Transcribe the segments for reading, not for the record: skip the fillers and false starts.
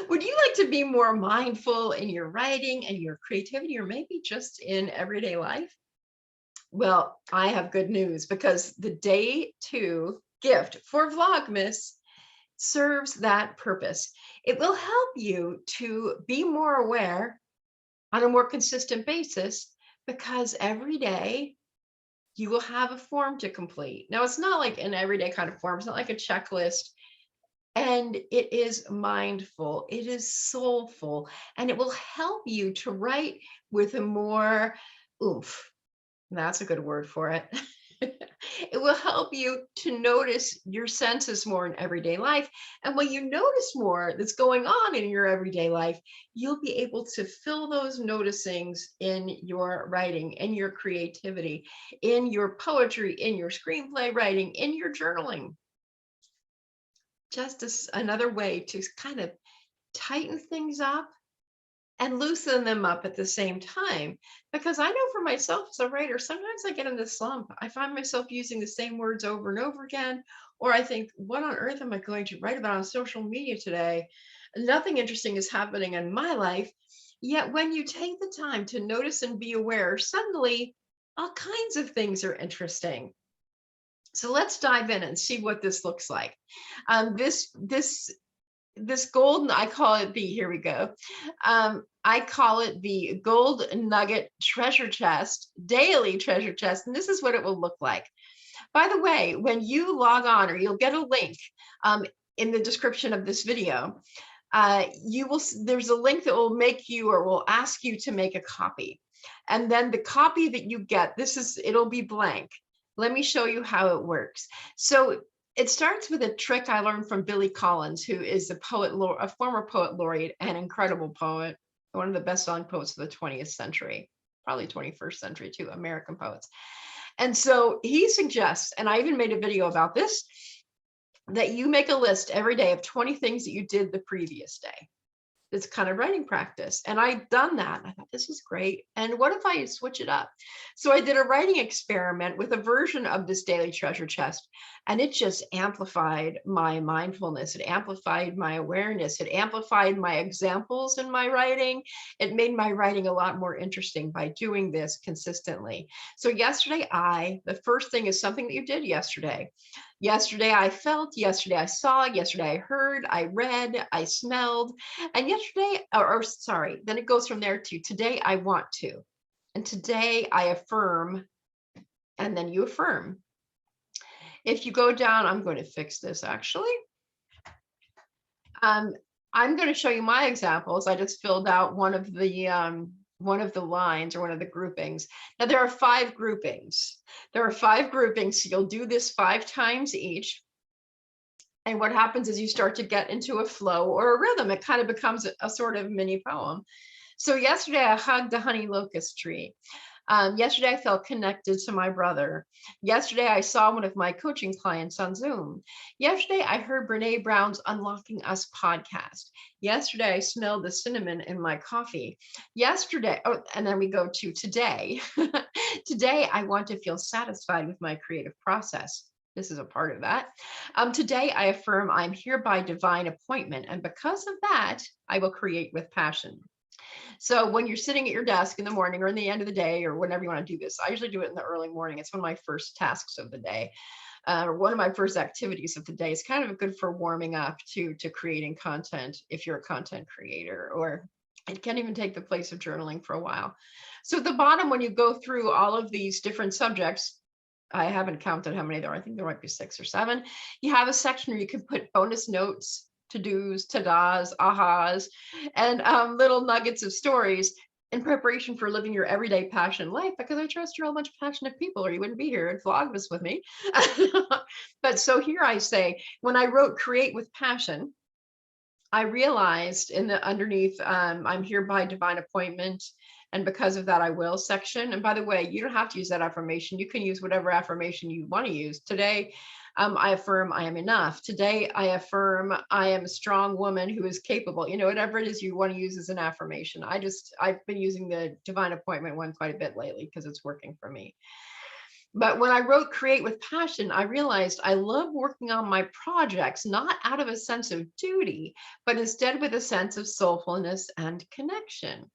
Would you like to be more mindful in your writing and your creativity, or maybe just in everyday life? Well, I have good news because the day two gift for Vlogmas serves that purpose. It will help you to be more aware on a more consistent basis because every day you will have a form to complete. Now, it's not like an everyday kind of form, it's not like a checklist. And it is mindful, it is soulful, and it will help you to write with a more oomph. That's a good word for it. It will help you to notice your senses more in everyday life. And when you notice more that's going on in your everyday life, you'll be able to fill those noticings in your writing, in your creativity, in your poetry, in your screenplay writing, in your journaling. Just as another way to kind of tighten things up and loosen them up at the same time. Because I know for myself as a writer, sometimes I get in this slump. I find myself using the same words over and over again, or I think, what on earth am I going to write about on social media today? Nothing interesting is happening in my life. Yet when you take the time to notice and be aware, suddenly all kinds of things are interesting. So let's dive in and see what this looks like. This golden, I call it the, here we go. I call it the gold nugget treasure chest, daily treasure chest. And this is what it will look like. By the way, when you log on, or you'll get a link in the description of this video, there's a link that will make you, or will ask you to make a copy. And then the copy that you get, it'll be blank. Let me show you how it works. So it starts with a trick I learned from Billy Collins, who is a former poet laureate and incredible poet, one of the best-selling poets of the 20th century, probably 21st century too, American poets. And so he suggests, and I even made a video about this, that you make a list every day of 20 things that you did the previous day. It's kind of writing practice. And I'd done that. I thought, this is great. And what if I switch it up? So I did a writing experiment with a version of this daily treasure chest, and it just amplified my mindfulness. It amplified my awareness. It amplified my examples in my writing. It made my writing a lot more interesting by doing this consistently. So the first thing is something that you did yesterday. Yesterday I felt, yesterday I saw, yesterday I heard, I read, I smelled, and yesterday, or sorry, then it goes from there to today I want to, and today I affirm, and then you affirm. If you go down, I'm going to fix this actually. I'm going to show you my examples. I just filled out one of the lines, or one of the groupings. Now there are 5 groupings. There are 5 groupings. So you'll do this 5 times each. And what happens is you start to get into a flow or a rhythm. It kind of becomes a sort of mini poem. So yesterday I hugged a honey locust tree. Yesterday I felt connected to my brother. Yesterday I saw one of my coaching clients on Zoom. Yesterday I heard Brene Brown's Unlocking Us podcast. Yesterday I smelled the cinnamon in my coffee. Yesterday, and then we go to today. Today I want to feel satisfied with my creative process. This is a part of that. Today I affirm I'm here by divine appointment, and because of that, I will create with passion. So when you're sitting at your desk in the morning or in the end of the day, or whenever you want to do this, I usually do it in the early morning. It's one of my first tasks of the day, or one of my first activities of the day. It's kind of good for warming up to creating content if you're a content creator, or it can even take the place of journaling for a while. So at the bottom, when you go through all of these different subjects, I haven't counted how many there are. I think there might be 6 or 7. You have a section where you can put bonus notes, to-dos, ta-das, ahas, and little nuggets of stories in preparation for living your everyday passion life, because I trust you're all a bunch of passionate people, or you wouldn't be here at Vlogmas with me. But so here I say, when I wrote create with passion, I realized in the underneath, I'm here by divine appointment, and because of that, I will section. And by the way, you don't have to use that affirmation. You can use whatever affirmation you want to use. Today, I affirm I am enough. Today, I affirm I am a strong woman who is capable. Whatever it is you want to use as an affirmation. I've been using the divine appointment one quite a bit lately because it's working for me. But when I wrote Create with Passion, I realized I love working on my projects, not out of a sense of duty, but instead with a sense of soulfulness and connection.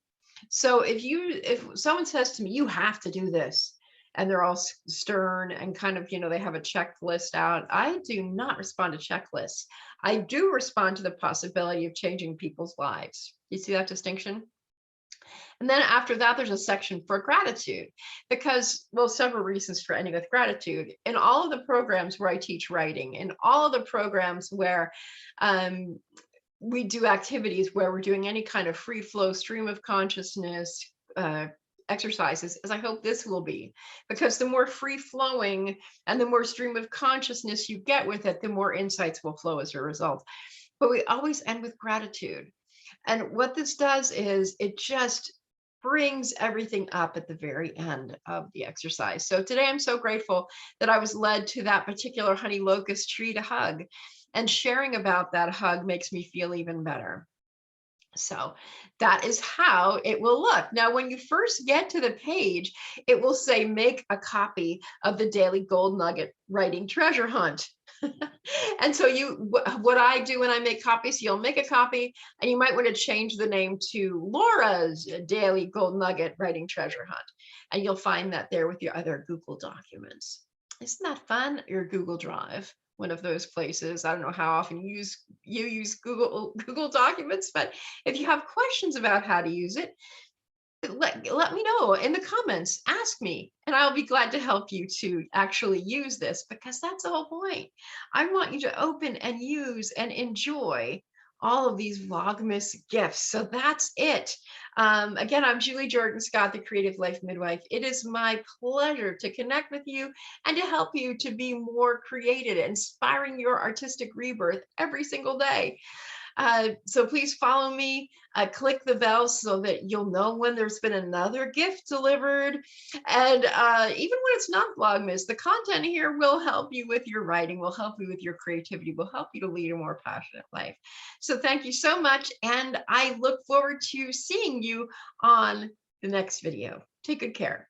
So if someone says to me, you have to do this, and they're all stern and kind of, they have a checklist out, I do not respond to checklists. I do respond to the possibility of changing people's lives. You see that distinction? And then after that, there's a section for gratitude because, well, several reasons for ending with gratitude. In all of the programs where I teach writing, in all of the programs where um, we do activities where we're doing any kind of free flow stream of consciousness exercises, as I hope this will be, because the more free flowing and the more stream of consciousness you get with it, the more insights will flow as a result. But we always end with gratitude. And what this does is it just brings everything up at the very end of the exercise. So today I'm so grateful that I was led to that particular honey locust tree to hug. And sharing about that hug makes me feel even better. So that is how it will look. Now, when you first get to the page, it will say, make a copy of the Daily Gold Nugget Writing Treasure Hunt. And so what I do when I make copies, you'll make a copy and you might want to change the name to Laura's Daily Gold Nugget Writing Treasure Hunt. And you'll find that there with your other Google documents. Isn't that fun? Your Google Drive, one of those places. I don't know how often you use Google Documents, but if you have questions about how to use it, let me know in the comments. Ask me, and I'll be glad to help you to actually use this, because that's the whole point. I want you to open and use and enjoy all of these Vlogmas gifts. So that's it. Again, I'm Julie Jordan Scott, the Creative Life Midwife. It is my pleasure to connect with you and to help you to be more creative, inspiring your artistic rebirth every single day. So please follow me, click the bell so that you'll know when there's been another gift delivered. And even when it's not Vlogmas, the content here will help you with your writing, will help you with your creativity, will help you to lead a more passionate life. So thank you so much. And I look forward to seeing you on the next video. Take good care.